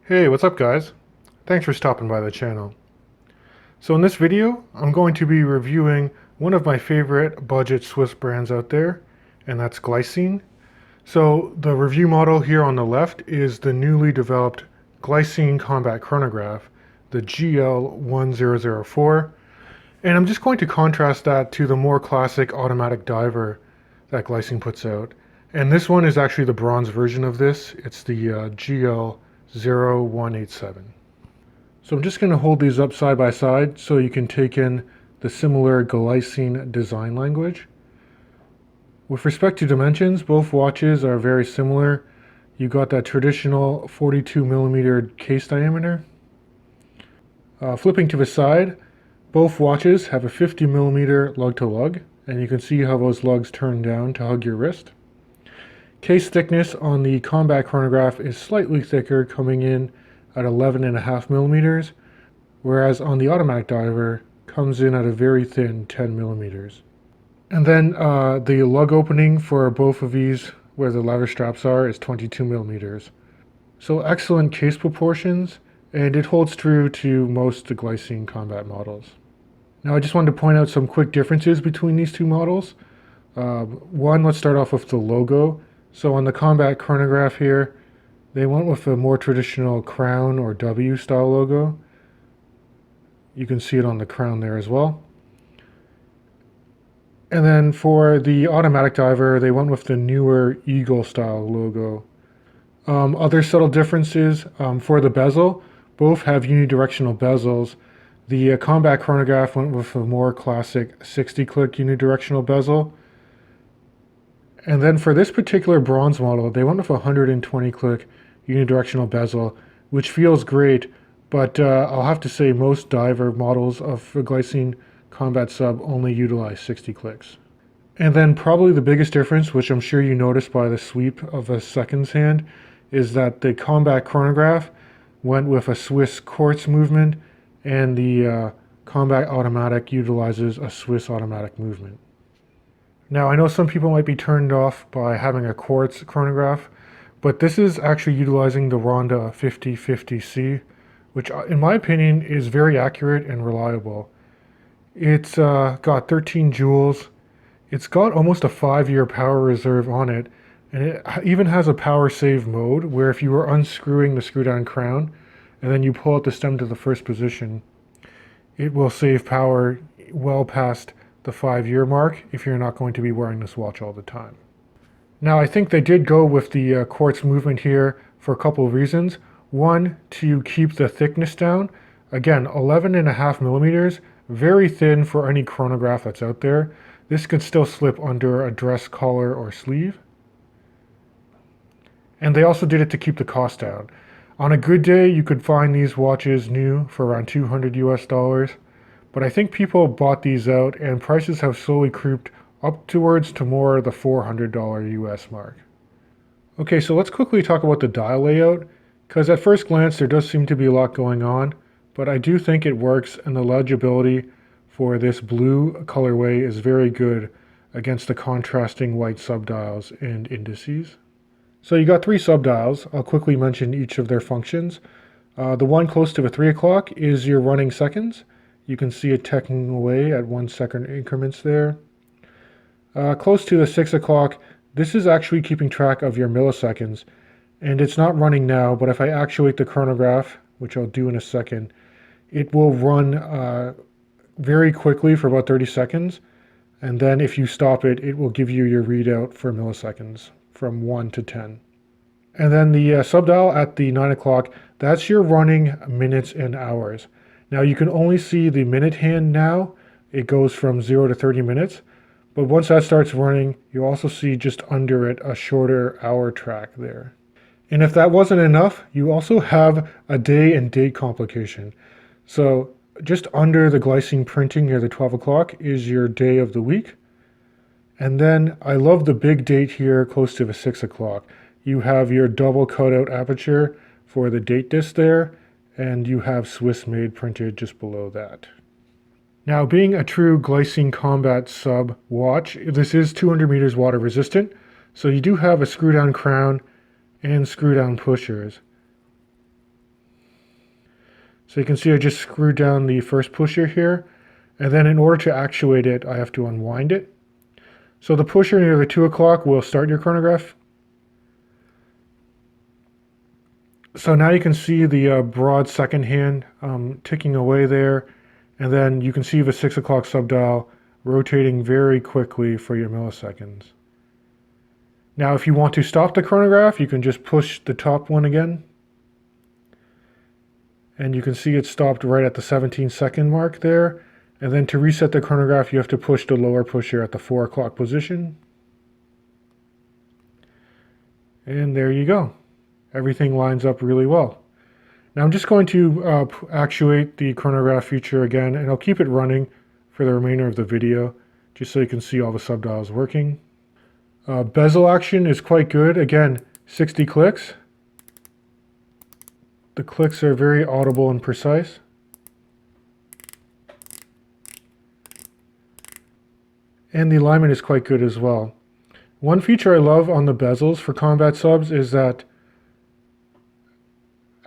Hey, what's up guys? Thanks for stopping by the channel. So in this video, I'm going to be reviewing one of my favorite budget Swiss brands out there, and that's Glycine. So the review model here on the left is the newly developed Glycine Combat Chronograph, the GL1004, and I'm just going to contrast that to the more classic automatic diver that Glycine puts out. And this one is actually the bronze version of this. It's the GL0187. So I'm just going to hold these up side by side so you can take in the similar Glycine design language. With respect to dimensions, both watches are very similar. You got that traditional 42mm case diameter. Flipping to the side, both watches have a 50mm lug-to-lug, and you can see how those lugs turn down to hug your wrist. Case thickness on the Combat Chronograph is slightly thicker, coming in at 11.5mm, whereas on the automatic diver comes in at a very thin 10mm. And then the lug opening for both of these, where the leather straps are, is 22mm. So excellent case proportions, and it holds true to most of the Glycine Combat models. Now I just wanted to point out some quick differences between these two models. One, let's start off with the logo. So on the Combat Chronograph here, they went with a more traditional crown or W style logo. You can see it on the crown there as well. And then for the automatic diver, they went with the newer eagle style logo. Other subtle differences, for the bezel, both have unidirectional bezels. The Combat Chronograph went with a more classic 60-click unidirectional bezel. And then for this particular bronze model, they went with a 120-click unidirectional bezel, which feels great, but I'll have to say most diver models of the Glycine Combat Sub only utilize 60 clicks. And then probably the biggest difference, which I'm sure you noticed by the sweep of a seconds hand, is that the Combat Chronograph went with a Swiss quartz movement, and the Combat Automatic utilizes a Swiss automatic movement. Now I know some people might be turned off by having a quartz chronograph, but this is actually utilizing the Ronda 5050C, which in my opinion is very accurate and reliable. It's got 13 joules, it's got almost a 5-year power reserve on it, and it even has a power save mode where if you were unscrewing the screw down crown and then you pull out the stem to the first position, it will save power well past the 5-year mark if you're not going to be wearing this watch all the time. Now I think they did go with the quartz movement here for a couple of reasons. One, to keep the thickness down. Again, 11.5mm, very thin for any chronograph that's out there. This could still slip under a dress collar or sleeve. And they also did it to keep the cost down. On a good day, you could find these watches new for around $200 US, but I think people bought these out and prices have slowly creeped up towards to more the $400 US mark. Okay, so let's quickly talk about the dial layout, because at first glance there does seem to be a lot going on, but I do think it works, and the legibility for this blue colorway is very good against the contrasting white subdials and indices. So you got 3 subdials. I'll quickly mention each of their functions. The one close to the 3 o'clock is your running seconds. You can see it ticking away at 1 second increments there. Close to the 6 o'clock, this is actually keeping track of your milliseconds, and it's not running now, but if I actuate the chronograph, which I'll do in a second, it will run very quickly for about 30 seconds, and then if you stop it, it will give you your readout for milliseconds from 1 to 10. And then the subdial at the 9 o'clock, that's your running minutes and hours. Now you can only see the minute hand now. It goes from 0 to 30 minutes. But once that starts running, you also see just under it a shorter hour track there. And if that wasn't enough, you also have a day and date complication. So just under the Glycine printing near the 12 o'clock is your day of the week. And then I love the big date here close to the 6 o'clock. You have your double cutout aperture for the date disc there, and you have Swiss made printed just below that. Now, being a true Glycine Combat Sub watch, this is 200 meters water resistant, so you do have a screw down crown and screw down pushers. So you can see I just screwed down the first pusher here, and then in order to actuate it, I have to unwind it. So the pusher near the 2 o'clock will start your chronograph. So now you can see the broad second hand ticking away there, and then you can see the 6 o'clock subdial rotating very quickly for your milliseconds. Now if you want to stop the chronograph, you can just push the top one again. And you can see it stopped right at the 17-second mark there. And then to reset the chronograph, you have to push the lower pusher at the 4 o'clock position. And there you go. Everything lines up really well. Now I'm just going to actuate the chronograph feature again, and I'll keep it running for the remainder of the video, just so you can see all the subdials working. Bezel action is quite good. Again, 60 clicks. The clicks are very audible and precise. And the alignment is quite good as well. One feature I love on the bezels for combat subs is that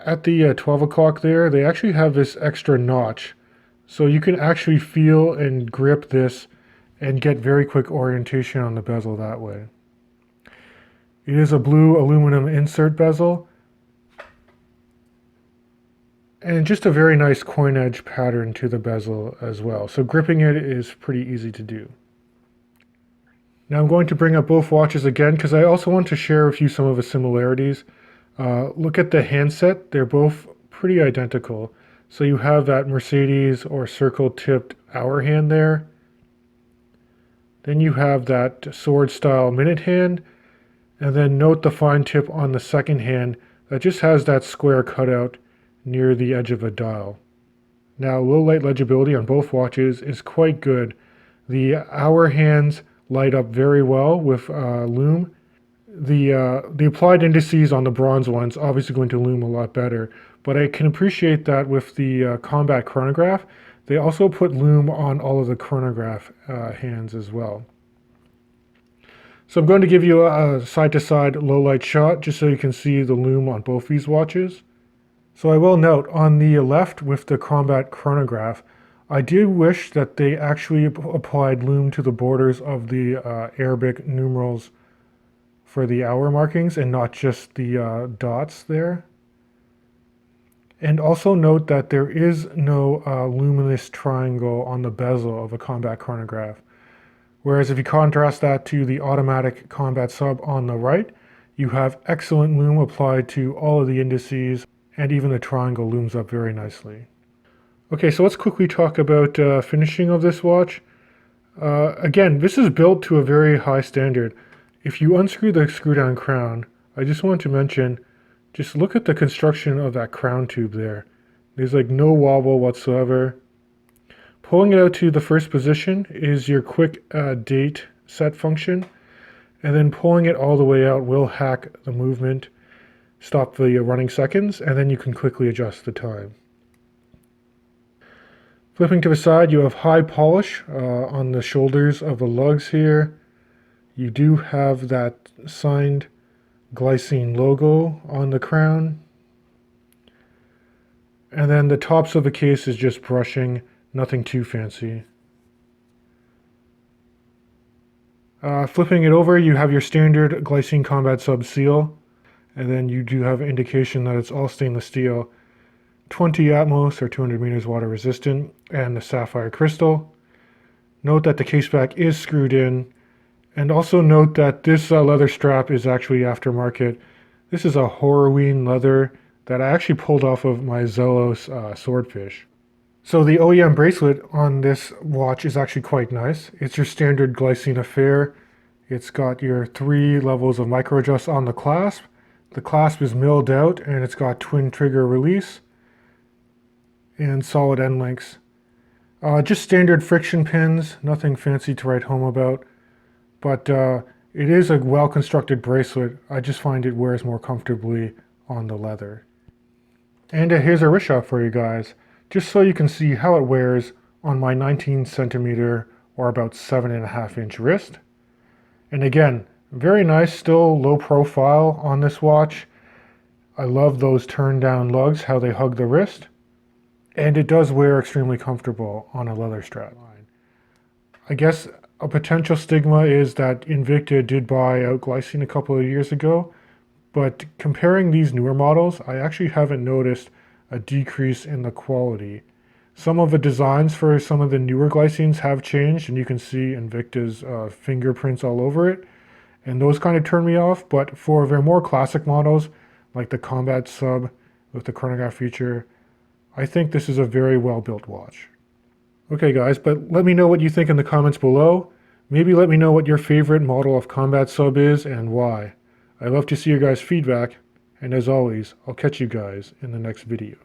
at the 12 o'clock there, they actually have this extra notch. So you can actually feel and grip this and get very quick orientation on the bezel that way. It is a blue aluminum insert bezel. And just a very nice coin edge pattern to the bezel as well. So gripping it is pretty easy to do. Now I'm going to bring up both watches again because I also want to share with you some of the similarities. Look at the handset. They're both pretty identical. So you have that Mercedes or circle tipped hour hand there. Then you have that sword style minute hand. And then note the fine tip on the second hand that just has that square cutout near the edge of a dial. Now low light legibility on both watches is quite good. The hour hands light up very well with lume. The applied indices on the bronze ones obviously going to lume a lot better, but I can appreciate that with the combat chronograph. They also put lume on all of the chronograph hands as well. So I'm going to give you a side-to-side low light shot just so you can see the lume on both these watches. So I will note, on the left with the combat chronograph, I do wish that they actually applied lume to the borders of the Arabic numerals for the hour markings and not just the dots there. And also note that there is no luminous triangle on the bezel of a combat chronograph. Whereas if you contrast that to the automatic combat sub on the right, you have excellent lume applied to all of the indices, and even the triangle looms up very nicely. Okay, so let's quickly talk about finishing of this watch. Again, this is built to a very high standard. If you unscrew the screw down crown, I just want to mention, just look at the construction of that crown tube there. There's like no wobble whatsoever. Pulling it out to the first position is your quick date set function, and then pulling it all the way out will hack the movement, stop the running seconds, and then you can quickly adjust the time. Flipping to the side, you have high polish on the shoulders of the lugs here. You do have that signed Glycine logo on the crown. And then the tops of the case is just brushing, nothing too fancy. Flipping it over, you have your standard Glycine Combat Sub seal. And then you do have indication that it's all stainless steel, 20 Atmos or 200 meters water resistant, and the sapphire crystal. Note that the case back is screwed in, and also note that this leather strap is actually aftermarket. This is a Horween leather that I actually pulled off of my Zelos swordfish. So the OEM bracelet on this watch is actually quite nice. It's your standard Glycine affair. It's got your 3 levels of micro adjust on the clasp. The clasp is milled out and it's got twin trigger release and solid end links. Just standard friction pins, nothing fancy to write home about, but it is a well-constructed bracelet. I just find it wears more comfortably on the leather. And here's a wrist shot for you guys, just so you can see how it wears on my 19 centimeter or about 7.5 inch wrist. And again, very nice, still low profile on this watch. I love those turn down lugs, how they hug the wrist. and it does wear extremely comfortable on a leather strap. I guess a potential stigma is that Invicta did buy out Glycine a couple of years ago, but comparing these newer models, I actually haven't noticed a decrease in the quality. Some of the designs for some of the newer Glycines have changed, and you can see Invicta's fingerprints all over it, and those kind of turn me off. But for their more classic models, like the Combat Sub with the chronograph feature, I think this is a very well built watch. Okay guys, but let me know what you think in the comments below. Maybe let me know what your favorite model of Combat Sub is and why. I love to see your guys' feedback, and as always, I'll catch you guys in the next video.